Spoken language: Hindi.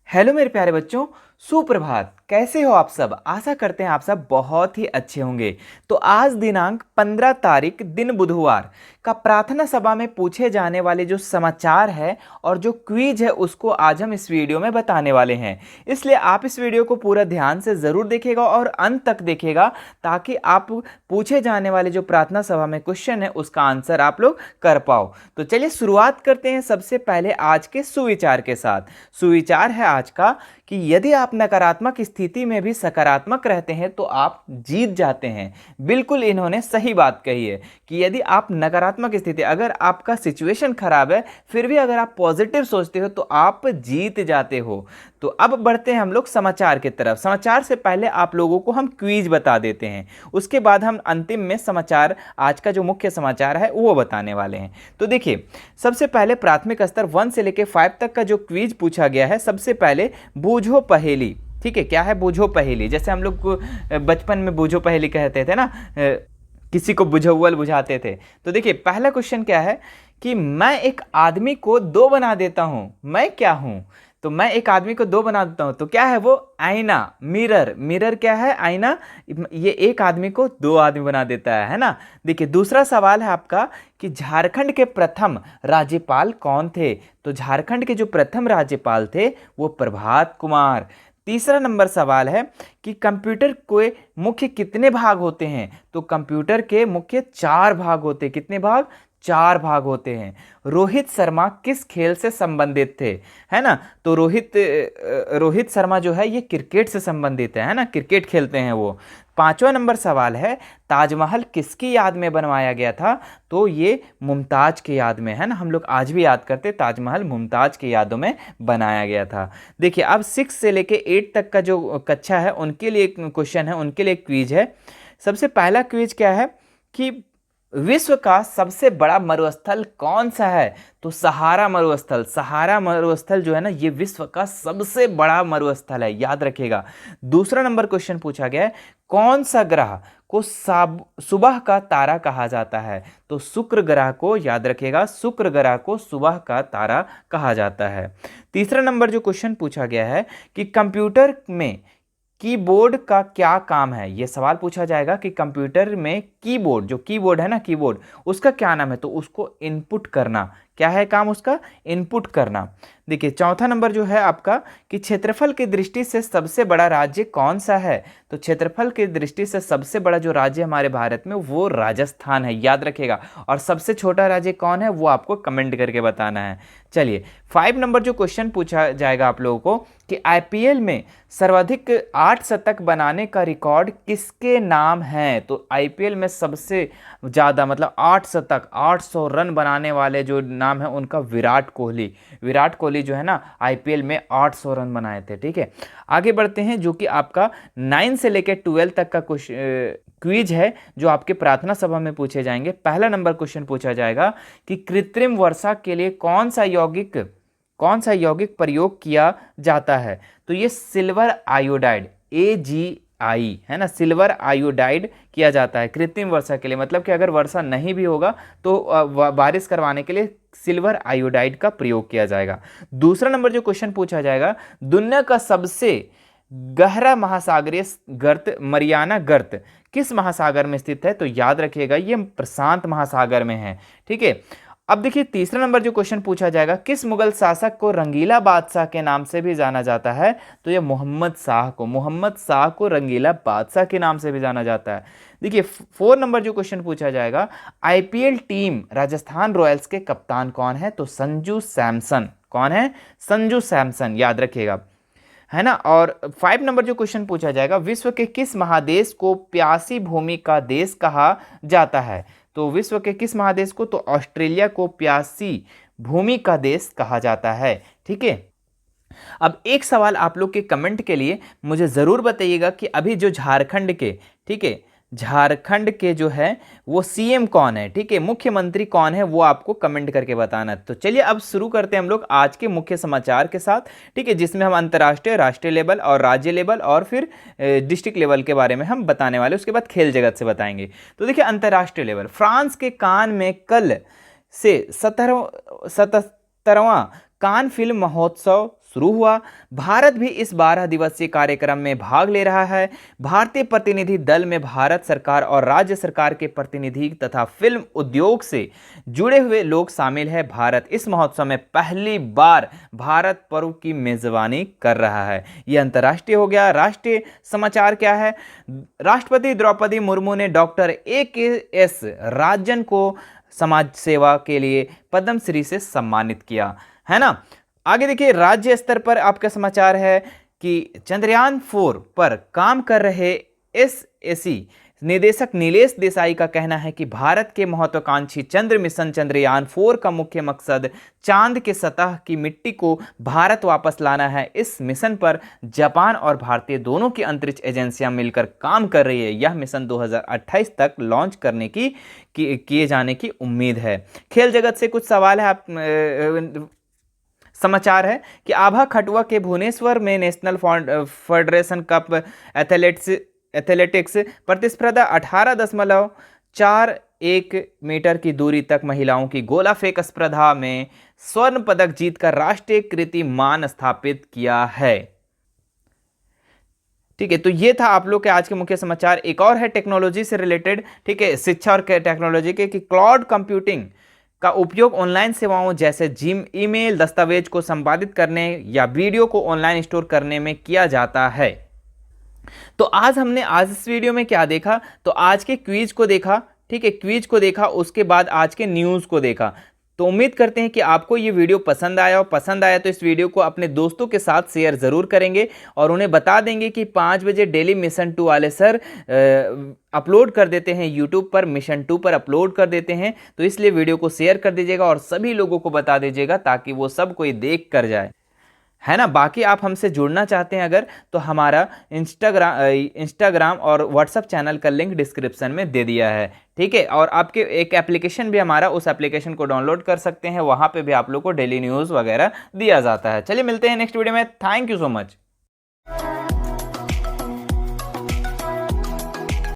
हेलो मेरे प्यारे बच्चों, सुप्रभात। कैसे हो आप सब? आशा करते हैं आप सब बहुत ही अच्छे होंगे। तो आज दिनांक 15 तारीख दिन बुधवार का प्रार्थना सभा में पूछे जाने वाले जो समाचार है और जो क्विज है उसको आज हम इस वीडियो में बताने वाले हैं। इसलिए आप इस वीडियो को पूरा ध्यान से ज़रूर देखिएगा और अंत तक देखिएगा ताकि आप पूछे जाने वाले जो प्रार्थना सभा में क्वेश्चन है उसका आंसर आप लोग कर पाओ। तो चलिए शुरुआत करते हैं सबसे पहले आज के सुविचार के साथ। सुविचार है आज का कि यदि आप नकारात्मक स्थिति में भी सकारात्मक रहते हैं तो आप जीत जाते हैं। बिल्कुल इन्होंने सही बात कही है कि यदि आप नकारात्मक स्थिति, अगर आपका सिचुएशन खराब है फिर भी अगर आप पॉजिटिव सोचते हो तो आप जीत जाते हो। तो अब बढ़ते हैं हम लोग समाचार की तरफ। समाचार से पहले आप लोगों को हम क्विज बता देते हैं, उसके बाद हम अंतिम में समाचार, आज का जो मुख्य समाचार है वो बताने वाले हैं। तो देखिए, सबसे पहले प्राथमिक स्तर 1 से लेकर 5 तक का जो क्विज पूछा गया है, सबसे पहले बूझो पहेली। ठीक है, क्या है बूझो पहेली? जैसे हम लोग बचपन में बूझो पहेली कहते थे ना, किसी को बुझौल बुझाते थे। तो देखिए, पहला क्वेश्चन क्या है कि मैं एक आदमी को दो बना देता हूं, मैं क्या हूं? तो मैं एक आदमी को दो बना देता हूं तो क्या है वो? आईना, मिरर। मिरर क्या है? आईना। ये एक आदमी को दो आदमी बना देता है ना। देखिए, दूसरा सवाल है आपका कि झारखंड के प्रथम राज्यपाल कौन थे? तो झारखंड के जो प्रथम राज्यपाल थे वो प्रभात कुमार। तीसरा नंबर सवाल है कि कंप्यूटर के मुख्य कितने भाग होते हैं? तो कंप्यूटर के मुख्य 4 भाग होते हैं। कितने भाग? 4 भाग होते हैं। रोहित शर्मा किस खेल से संबंधित थे? है ना। तो रोहित शर्मा जो है ये क्रिकेट से संबंधित है ना, क्रिकेट खेलते हैं वो। 5वां नंबर सवाल है, ताजमहल किसकी याद में बनवाया गया था? तो ये मुमताज की याद में, है ना। हम लोग आज भी याद करते, ताजमहल मुमताज की यादों में बनाया गया था। देखिए, अब 6 से लेके 8 तक का जो कक्षा है उनके लिए क्वेश्चन है, उनके लिए क्विज है। सबसे पहला क्विज क्या है कि विश्व का सबसे बड़ा मरुस्थल कौन सा है? तो सहारा मरुस्थल। सहारा मरुस्थल जो है ना, ये विश्व का सबसे बड़ा मरुस्थल है, याद रखिएगा। दूसरा नंबर क्वेश्चन पूछा गया है, कौन सा ग्रह को सुबह का तारा कहा जाता है? तो शुक्र ग्रह को, याद रखिएगा, शुक्र ग्रह को सुबह का तारा कहा जाता है। तीसरा नंबर जो क्वेश्चन पूछा गया है कि कंप्यूटर में कीबोर्ड का क्या काम है? यह सवाल पूछा जाएगा कि कंप्यूटर में कीबोर्ड, जो कीबोर्ड है ना, कीबोर्ड, उसका क्या नाम है? तो उसको इनपुट करना। क्या है काम उसका? इनपुट करना। देखिए, चौथा नंबर जो है आपका कि क्षेत्रफल की दृष्टि से सबसे बड़ा राज्य कौन सा है? तो क्षेत्रफल की दृष्टि से सबसे बड़ा जो राज्य हमारे भारत में वो राजस्थान है, याद रखिएगा। और सबसे छोटा राज्य कौन है वो आपको कमेंट करके बताना है। चलिए, 5 नंबर जो क्वेश्चन पूछा जाएगा आप लोगों को कि आईपीएल में सर्वाधिक 8 शतक बनाने का रिकॉर्ड किसके नाम है? तो आईपीएल में सबसे ज़्यादा, मतलब 8 शतक, 800 रन बनाने वाले जो नाम है उनका विराट कोहली। विराट कोहली जो है ना, आईपीएल में 800 रन बनाए थे। ठीक है, आगे बढ़ते हैं, जो कि आपका 9 से लेकर 12 तक का क्विज है जो आपके प्रार्थना सभा में पूछे जाएंगे। पहला नंबर क्वेश्चन पूछा जाएगा कि कृत्रिम वर्षा के लिए कौन सा यौगिक प्रयोग किया जाता है? तो ये सिल्वर आयोडाइड, AgI, है ना, सिल्वर आयोडाइड किया जाता है कृत्रिम वर्षा के लिए। मतलब कि अगर वर्षा नहीं भी होगा तो बारिश करवाने के लिए सिल्वर आयोडाइड का प्रयोग किया जाएगा। दूसरा नंबर जो क्वेश्चन पूछा जाएगा, दुनिया का सबसे गहरा महासागरीय गर्त मरियाना गर्त किस महासागर में स्थित है? तो याद रखिएगा ये प्रशांत महासागर में है। ठीक है, अब देखिए, तीसरा नंबर जो क्वेश्चन पूछा जाएगा, किस मुगल शासक को रंगीला बादशाह के नाम से भी जाना जाता है? तो ये मोहम्मद शाह को रंगीला बादशाह के नाम से भी जाना जाता है। देखिए, 4 नंबर जो क्वेश्चन पूछा जाएगा, आईपीएल टीम राजस्थान रॉयल्स के कप्तान कौन है? तो संजू सैमसन। कौन है? संजू सैमसन, याद रखिएगा, है ना। और 5 नंबर जो क्वेश्चन पूछा जाएगा, विश्व के किस महादेश को प्यासी भूमि का देश कहा जाता है? तो विश्व के किस महादेश को? तो ऑस्ट्रेलिया को प्यासी भूमि का देश कहा जाता है। ठीक है, अब एक सवाल आप लोग के कमेंट के लिए मुझे ज़रूर बताइएगा कि अभी जो झारखंड के, ठीक है, झारखंड के जो है वो सीएम कौन है? ठीक है, मुख्यमंत्री कौन है वो आपको कमेंट करके बताना है। तो चलिए अब शुरू करते हैं हम लोग आज के मुख्य समाचार के साथ। ठीक है, जिसमें हम अंतर्राष्ट्रीय, राष्ट्रीय लेवल और राज्य लेवल और फिर डिस्ट्रिक्ट लेवल के बारे में हम बताने वाले, उसके बाद खेल जगत से बताएंगे। तो देखिए, अंतर्राष्ट्रीय लेवल, फ्रांस के कान में कल से 77वां कान फिल्म महोत्सव शुरू हुआ। भारत भी इस 12 दिवसीय कार्यक्रम में भाग ले रहा है। भारतीय प्रतिनिधि दल में भारत सरकार और राज्य सरकार के प्रतिनिधि तथा फिल्म उद्योग से जुड़े हुए लोग शामिल हैं। भारत इस महोत्सव में पहली बार भारत पर्व की मेजबानी कर रहा है। यह अंतर्राष्ट्रीय हो गया। राष्ट्रीय समाचार क्या है? राष्ट्रपति द्रौपदी मुर्मू ने डॉक्टर AKS राजन को समाज सेवा के लिए पद्मश्री से सम्मानित किया, है ना। आगे देखिए, राज्य स्तर पर आपका समाचार है कि चंद्रयान 4 पर काम कर रहे SAC निदेशक नीलेश देसाई का कहना है कि भारत के महत्वाकांक्षी चंद्र मिशन चंद्रयान 4 का मुख्य मकसद चांद के सतह की मिट्टी को भारत वापस लाना है। इस मिशन पर जापान और भारतीय दोनों की अंतरिक्ष एजेंसियां मिलकर काम कर रही है। यह मिशन 2028 तक लॉन्च करने की किए जाने की उम्मीद है। खेल जगत से कुछ सवाल है, आप समाचार है कि आभा खटुआ के भुवनेश्वर में नेशनल फेडरेशन कप एथलेटिक्स प्रतिस्पर्धा 18.41 मीटर की दूरी तक महिलाओं की गोला फेंक स्पर्धा में स्वर्ण पदक जीतकर राष्ट्रीय कीर्तिमान स्थापित किया है। ठीक है, तो ये था आप लोग के आज के मुख्य समाचार। एक और है टेक्नोलॉजी से रिलेटेड, ठीक है, शिक्षा और टेक्नोलॉजी के, कि क्लाउड कंप्यूटिंग का उपयोग ऑनलाइन सेवाओं जैसे जिम, ईमेल, दस्तावेज को संपादित करने या वीडियो को ऑनलाइन स्टोर करने में किया जाता है। तो आज इस वीडियो में क्या देखा? तो आज के क्विज को देखा, ठीक है, क्विज को देखा, उसके बाद आज के न्यूज़ को देखा। तो उम्मीद करते हैं कि आपको ये वीडियो पसंद आया, और पसंद आया तो इस वीडियो को अपने दोस्तों के साथ शेयर ज़रूर करेंगे और उन्हें बता देंगे कि 5 बजे डेली मिशन 2 वाले सर अपलोड कर देते हैं यूट्यूब पर, मिशन 2 पर अपलोड कर देते हैं। तो इसलिए वीडियो को शेयर कर दीजिएगा और सभी लोगों को बता दीजिएगा ताकि वो सब कोई देख कर जाए, है ना। बाकी आप हमसे जुड़ना चाहते हैं अगर, तो हमारा इंस्टाग्राम और व्हाट्सएप चैनल का लिंक डिस्क्रिप्शन में दे दिया है, ठीक है। और आपके एक एप्लीकेशन भी हमारा, उस एप्लीकेशन को डाउनलोड कर सकते हैं, वहाँ पे भी आप लोग को डेली न्यूज़ वगैरह दिया जाता है। चलिए मिलते हैं नेक्स्ट वीडियो में। Thank you so much.